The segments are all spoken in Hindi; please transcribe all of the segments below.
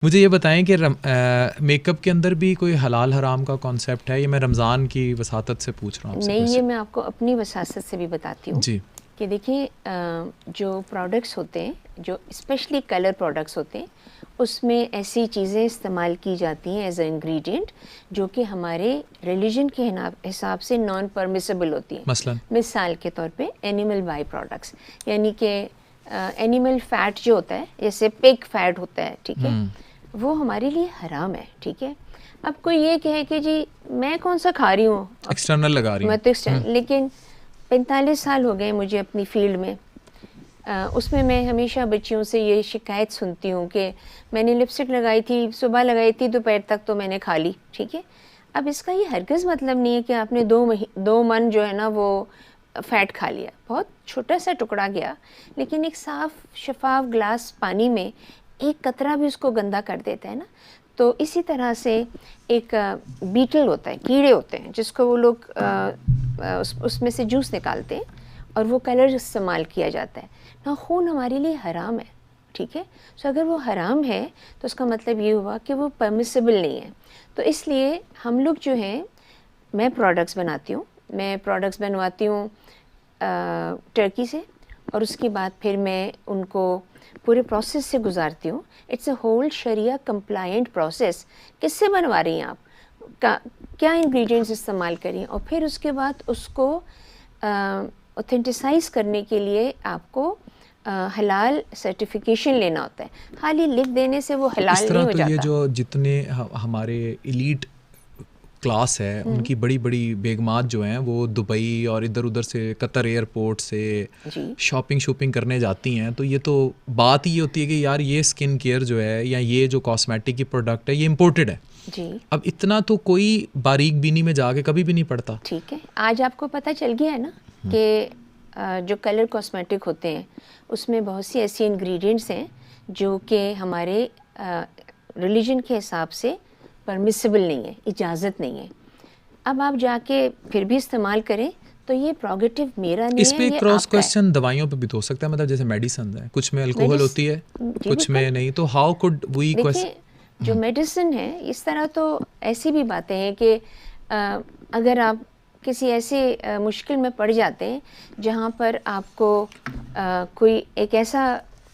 मुझे ये बताएं कि मेकअप के अंदर भी कोई हलाल हराम का कॉन्सेप्ट है? ये मैं रमज़ान की वसातत से पूछ रहा हूँ आपसे नहीं, ये क्वेश्चन। मैं आपको अपनी वसासत से भी बताती हूँ जी। कि देखिए जो प्रोडक्ट्स होते हैं, जो स्पेशली कलर प्रोडक्ट्स होते हैं, उसमें ऐसी चीज़ें इस्तेमाल की जाती हैं एज अ इंग्रेडिएंट जो कि हमारे रिलीजन के हिसाब से नॉन परमिसेबल होती हैं। मसलन मिसाल के तौर पे एनिमल बाई प्रोडक्ट्स, यानी कि एनिमल फैट जो होता है, जैसे पिग फैट होता है, ठीक है, वो हमारे लिए हराम है, ठीक है। अब कोई ये कहे कि जी मैं कौन सा खा रही हूँ, एक्सटर्नल लगा रही मैं हूँ। तो लेकिन 45 साल हो गए मुझे अपनी फील्ड में। उसमें मैं हमेशा बच्चियों से ये शिकायत सुनती हूँ कि मैंने लिपस्टिक लगाई थी, सुबह लगाई थी, दोपहर तक तो मैंने खा ली, ठीक है। अब इसका ये हरगिज़ मतलब नहीं है कि आपने 2 मन जो है ना वो फ़ैट खा लिया, बहुत छोटा सा टुकड़ा गया, लेकिन एक साफ़ शफाफ ग्लास पानी में एक कतरा भी उसको गंदा कर देता है ना। तो इसी तरह से एक बीटल होता है, कीड़े होते हैं, जिसको वो लोग उसमें से जूस निकालते हैं और वो कलर इस्तेमाल किया जाता है ना। खून हमारे लिए हराम है, ठीक है। सो अगर वो हराम है तो उसका मतलब ये हुआ कि वो परमिसिबल नहीं है। तो इसलिए हम लोग जो हैं, मैं प्रोडक्ट्स बनाती हूँ, मैं प्रोडक्ट्स बनवाती हूँ टर्की से, और उसके बाद फिर मैं उनको पूरे प्रोसेस से गुजारती हूँ। इट्स अ होल शरिया कंप्लायंट प्रोसेस। किससे बनवा रही हैं आप, क्या इंग्रेडिएंट्स इस्तेमाल करें, और फिर उसके बाद उसको ऑथेंटिसाइज करने के लिए आपको हलाल सर्टिफिकेशन लेना होता है। खाली लिख देने से वो इस हलाल नहीं तरह हो तो ये जाता। जो जितने हमारे एलीट क्लास है, उनकी बड़ी बड़ी बेगमात जो हैं वो दुबई और इधर उधर से कतर एयरपोर्ट से जी शॉपिंग करने जाती हैं, तो ये तो बात ही होती है कि यार ये स्किन केयर जो है या ये जो कॉस्मेटिक की प्रोडक्ट है ये इम्पोर्टेड है। जी अब इतना तो कोई बारीक बीनी में जाके कभी भी नहीं पड़ता। ठीक है, आज आपको पता चल गया है ना कि जो कलर कॉस्मेटिक होते हैं उसमें बहुत सी ऐसी इंग्रेडिएंट्स हैं जो कि हमारे रिलीजन के हिसाब से परमिसिबल नहीं है, इजाज़त नहीं है। अब आप जाके फिर भी इस्तेमाल करें तो ये प्रोगेटिव मेरा नहीं इस है, पे एक ये क्रॉस आपका है। क्वेश्चन दवाइयों पे भी तो हो सकता है, मतलब जैसे मेडिसिन है, कुछ में अल्कोहल मेडिस होती है, जी कुछ बिल्कुल। में नहीं, तो हाउ कुड वी देखिए, जो मेडिसिन है, इस तरह तो ऐसी भी बातें हैं कि अगर आप किसी ऐसे मुश्किल में पड़ जाते हैं जहाँ पर आपको कोई एक ऐसा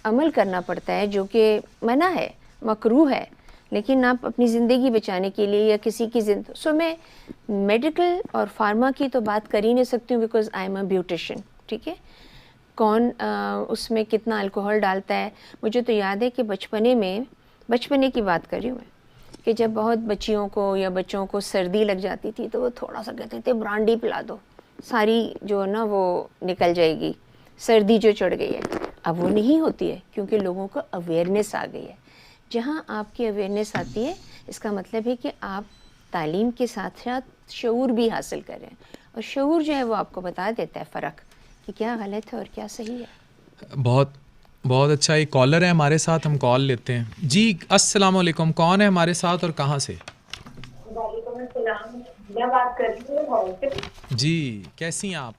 अमल करना पड़ता है जो कि मना है, मकरूह है, लेकिन आप अपनी ज़िंदगी बचाने के लिए या किसी की सो मैं मेडिकल और फार्मा की तो बात कर ही नहीं सकती हूँ, because I am a beautician, ठीक है। कौन उसमें कितना अल्कोहल डालता है, मुझे तो याद है कि बचपने की बात कर रही हूँ मैं, कि जब बहुत बच्चियों को या बच्चों को सर्दी लग जाती थी तो वो थोड़ा सा कहते थे ब्रांडी पिला दो, सारी जो है ना वो निकल जाएगी, सर्दी जो चढ़ गई है। अब वो नहीं होती है क्योंकि लोगों को अवेयरनेस आ गई है। जहाँ आपकी अवेयरनेस आती है, इसका मतलब है कि आप तालीम के साथ साथ शऊर भी हासिल करें, और शऊर जो है वो आपको बता देता है फ़र्क कि क्या गलत है और क्या सही है। बहुत बहुत अच्छा। एक कॉलर है हमारे साथ, हम कॉल लेते हैं जी। अस्सलाम वालेकुम, कौन है हमारे साथ और कहाँ से? वालेकुम अस्सलाम। मैं बात कर रही हूँ लाहौर से। जी, कैसी हैं आप?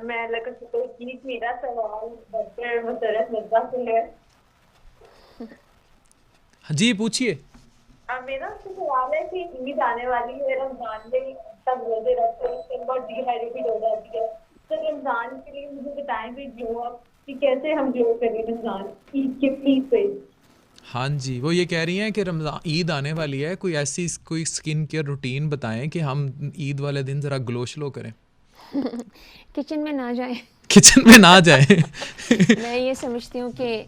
मैं अल्लाह का शुक्र की। मेरा सवाल डॉक्टर मुसर्रत मिर्जा से है। जी पूछिए। मेरा आपसे सवाल है कि ईद आने वाली है, रमजान में सब रोजे रखते हैं, उसके बाद डिहाइड्रेटेड हो जाती है, तो रमजान के लिए मुझे बताएं कि ग्लो अप कि कैसे हम ग्लो करें रमजान ईद के प्लीज पे। हाँ जी, वो ये कह रही हैं कि रमज़ान ईद आने वाली है, कोई ऐसी कोई स्किन केयर रूटीन बताएं कि हम ईद वाले दिन ज़रा ग्लो श्लो करें। किचन में ना जाए। किचन में ना जाए। मैं ये समझती हूँ कि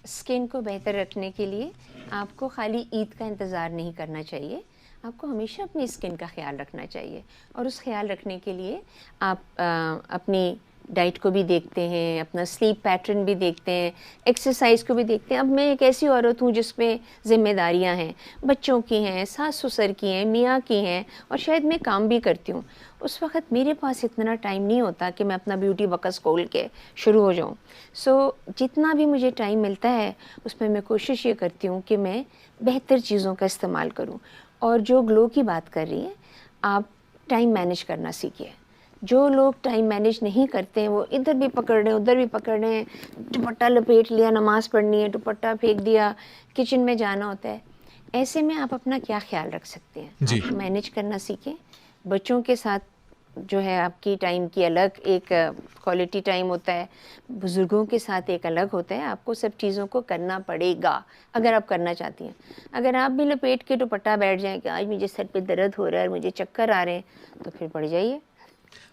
स्किन को बेहतर रखने के लिए आपको खाली ईद का इंतज़ार नहीं करना चाहिए, आपको हमेशा अपनी स्किन का ख्याल रखना चाहिए, और उस ख्याल रखने के लिए आप अपनी डाइट को भी देखते हैं, अपना स्लीप पैटर्न भी देखते हैं, एक्सरसाइज को भी देखते हैं। अब मैं एक ऐसी औरत हूँ जिसमें ज़िम्मेदारियाँ हैं, बच्चों की हैं, सास ससुर की हैं, मियाँ की हैं, और शायद मैं काम भी करती हूँ। उस वक़्त मेरे पास इतना टाइम नहीं होता कि मैं अपना ब्यूटी बकस खोल के शुरू हो जाऊँ। जितना भी मुझे टाइम मिलता है उसमें मैं कोशिश ये करती हूँ कि मैं बेहतर चीज़ों का इस्तेमाल करूँ। और जो ग्लो की बात कर रही हैं आप, टाइम मैनेज करना सीखिए। जो लोग टाइम मैनेज नहीं करते हैं वो इधर भी पकड़ रहे हैं उधर भी पकड़ रहे हैं, दुपट्टा लपेट लिया, नमाज़ पढ़नी है, दुपट्टा फेंक दिया, किचन में जाना होता है। ऐसे में आप अपना क्या ख्याल रख सकते हैं? जी। आप मैनेज करना सीखें। बच्चों के साथ जो है आपकी टाइम की अलग एक क्वालिटी टाइम होता है, बुज़ुर्गों के साथ एक अलग होता है। आपको सब चीज़ों को करना पड़ेगा अगर आप करना चाहती हैं। अगर आप भी लपेट के दुपट्टा बैठ जाएं कि आज मुझे सर पे दर्द हो रहा है और मुझे चक्कर आ रहे हैं, तो फिर पड़ जाइए।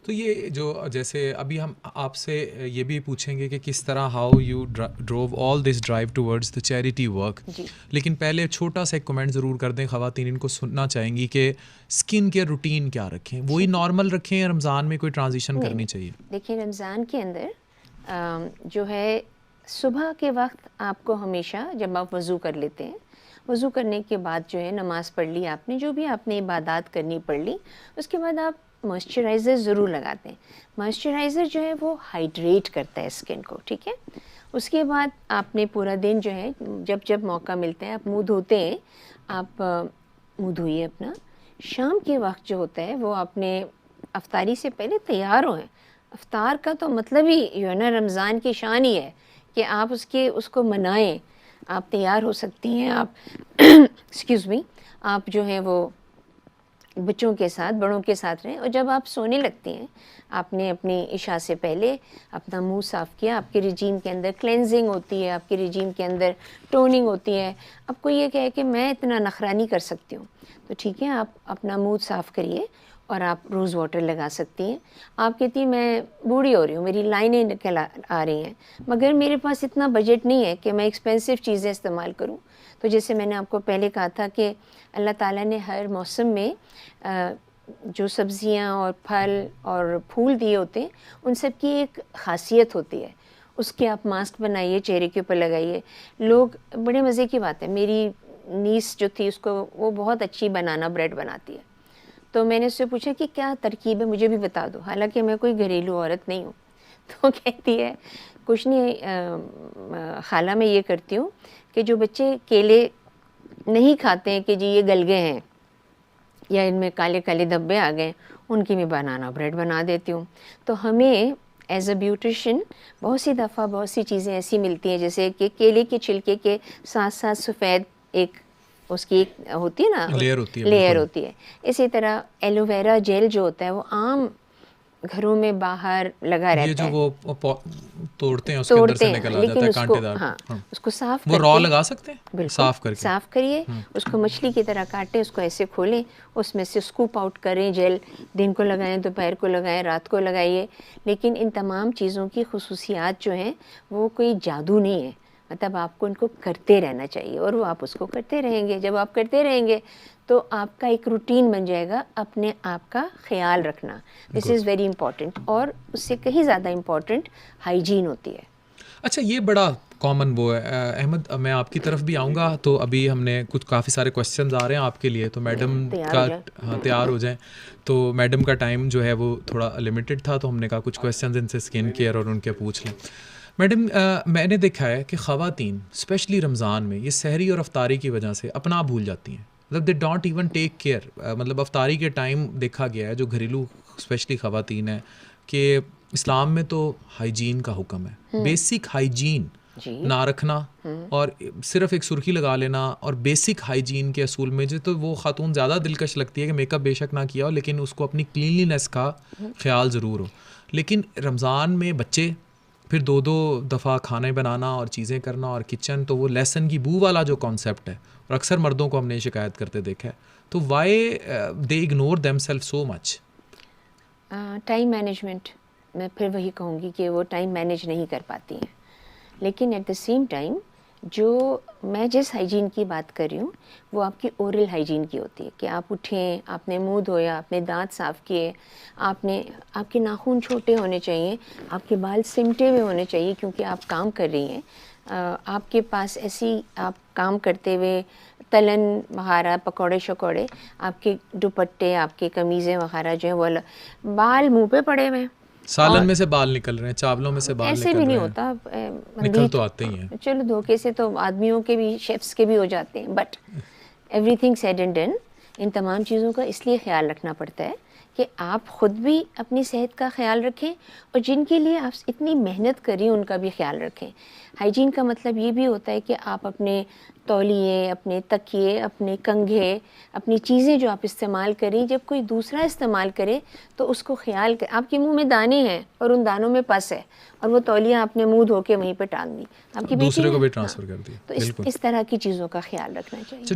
तो ये जो जैसे अभी हम आपसे ये भी पूछेंगे कि किस तरह how you drove all this drive towards the charity work, लेकिन पहले छोटा सा एक कमेंट ज़रूर कर दें, ख़वातीन इनको सुनना चाहेंगी कि स्किन केयर रूटीन क्या रखें, वही नॉर्मल रखें या रमज़ान में कोई ट्रांजिशन करनी चाहिए? देखिए, रमज़ान के अंदर जो है सुबह के वक्त आपको हमेशा जब आप वज़ू कर लेते हैं, वज़ू करने के बाद जो है नमाज़ पढ़ ली आपने, जो भी आपने इबादत करनी पढ़ ली, उसके बाद आप मॉइस्चराइज़र ज़रूर लगाते हैं। मॉइस्चराइज़र जो है वो हाइड्रेट करता है स्किन को, ठीक है। उसके बाद आपने पूरा दिन जो है जब जब मौका मिलता है आप मुँह धोते हैं, आप मुँह धोइए अपना। शाम के वक्त जो होता है वो आपने अफ्तारी से पहले तैयार हों। अफ्तार का तो मतलब ही जो है ना रमज़ान की शान ही है कि आप उसको मनाएं। आप तैयार हो सकती हैं, आप एक्सक्यूज़ मी, आप जो है वो बच्चों के साथ, बड़ों के साथ रहें। और जब आप सोने लगती हैं, आपने अपनी इशा से पहले अपना मुंह साफ़ किया। आपके रिजीम के अंदर क्लेंजिंग होती है, आपके रिजीम के अंदर टोनिंग होती है। आपको ये कहे कि मैं इतना नखरा नहीं कर सकती हूँ, तो ठीक है, आप अपना मुंह साफ़ करिए और आप रोज़ वाटर लगा सकती हैं। आप कहती हैं मैं बूढ़ी हो रही हूँ, मेरी लाइनें निकल आ रही हैं, मगर मेरे पास इतना बजट नहीं है कि मैं एक्सपेंसिव चीज़ें इस्तेमाल करूँ। तो जैसे मैंने आपको पहले कहा था कि अल्लाह ताला ने हर मौसम में जो सब्ज़ियाँ और फल और फूल दिए होते हैं, उन सब की एक ख़ासियत होती है। उसके आप मास्क बनाइए, चेहरे के ऊपर लगाइए। लोग, बड़े मज़े की बात है, मेरी नीस जो थी उसको वो बहुत अच्छी बनाना ब्रेड बनाती है। तो मैंने उससे पूछा कि क्या तरकीब है, मुझे भी बता दो। हालांकि मैं कोई घरेलू औरत नहीं हूँ। तो कहती है कुछ नहीं खाला, मैं ये करती हूँ कि जो बच्चे केले नहीं खाते हैं कि जी ये गल गए हैं या इनमें काले काले धब्बे आ गए, उनकी मैं बनाना ब्रेड बना देती हूँ। तो हमें एज अ ब्यूटिशियन बहुत सी दफ़ा बहुत सी चीज़ें ऐसी मिलती हैं, जैसे कि केले के छिलके के साथ साथ सफ़ेद एक उसकी एक होती है ना, लेयर होती है। इसी तरह एलोवेरा जेल जो होता है वो आम घरों में बाहर लगा रहता है। ये जो वो तोड़ते हैं उसके अंदर से निकल आ जाता है कांटेदार। हाँ, उसको साफ वो रॉ लगा सकते हैं, बिल्कुल साफ करके साफ करिए, उसको मछली की तरह काटें, उसको ऐसे खोलें, उसमें से स्कूप आउट करें जेल। दिन को लगाएं, दोपहर को लगाएं, रात को लगाइए। लेकिन इन तमाम चीज़ों की खुसूसियात जो हैं वो कोई जादू नहीं है, मतलब आपको इनको करते रहना चाहिए और वो आप उसको करते रहेंगे। जब आप करते रहेंगे तो आपका एक रूटीन बन जाएगा अपने आप का ख्याल रखना। दिस इज़ वेरी इंपॉर्टेंट, और उससे कहीं ज़्यादा इम्पॉर्टेंट हाइजीन होती है। अच्छा, ये बड़ा कॉमन वो है। अहमद, मैं आपकी तरफ भी आऊँगा, तो अभी हमने कुछ काफ़ी सारे क्वेश्चंस आ रहे हैं आपके लिए, तो मैडम का तैयार हो जाएं। तो मैडम का टाइम जो है वो थोड़ा लिमिटेड था, तो हमने कहा कुछ क्वेश्चंस इनसे स्किन केयर और उनके पूछ लें। मैडम, मैंने देखा है कि ख़वातीन स्पेशली रमज़ान में ये सहरी और अफ्तारी की वजह से अपना भूल जाती हैं, मतलब they don't even take care. मतलब अफ्तारी के टाइम देखा गया है, जो घरेलू स्पेशली ख़वातीन है, कि इस्लाम में तो हाइजीन का हुक्म है, बेसिक हाइजीन ना रखना और सिर्फ एक सुर्खी लगा लेना, और बेसिक हाइजीन के असूल में जो, तो वो खातून ज़्यादा दिलकश लगती है कि मेकअप बेशक ना किया हो, लेकिन उसको अपनी क्लीनलीनेस का ख्याल ज़रूर हो। लेकिन रमज़ान में बच्चे फिर दो दफ़ा खाने बनाना और चीज़ें करना और किचन, तो वो लेसन की बू वाला जो कॉन्सेप्ट है, और अक्सर मर्दों को हमने शिकायत करते देखा है, तो why they ignore themselves so much? Time management, मैं फिर वही कहूँगी कि वो टाइम मैनेज नहीं कर पाती हैं। लेकिन एट द सेम टाइम जो मैं जिस हाइजीन की बात कर रही हूँ वो आपकी ओरल हाइजीन की होती है कि आप उठें, आपने मुंह धोया, आपने दांत साफ़ किए, आपके नाखून छोटे होने चाहिए, आपके बाल सिमटे हुए होने चाहिए क्योंकि आप काम कर रही हैं। आपके पास ऐसी आप काम करते हुए तलन वगैरह, पकौड़े शकौड़े, आपके दुपट्टे, आपके कमीज़ें वगैरह जो है वो बाल मुँह पे पड़े हुए हैं, सालन में से बाल निकल रहे हैं, चावलों में से बाल ऐसे निकल भी नहीं रहे होता। निकल तो आते ही हैं। चलो धोखे से तो आदमियों के भी, शेफ्स के भी हो जाते हैं, but everything said and done, इन तमाम चीज़ों का इसलिए ख्याल रखना पड़ता है कि आप ख़ुद भी अपनी सेहत का ख्याल रखें और जिनके लिए आप इतनी मेहनत करें उनका भी ख्याल रखें। हाइजीन का मतलब ये भी होता है कि आप अपने तौलिए, अपने तकिए, अपने कंघे, अपनी चीज़ें जो आप इस्तेमाल करें, जब कोई दूसरा इस्तेमाल करे तो उसको ख्याल कर। आपके मुंह में दाने हैं और उन दानों में पस है और वो तौलिया आपने मुंह धो के वहीं पे टांग दी, आपकी बेटी दूसरे को ने, भी ट्रांसफ़र कर दिया। तो इस तरह की चीज़ों का ख्याल रखना चाहिए।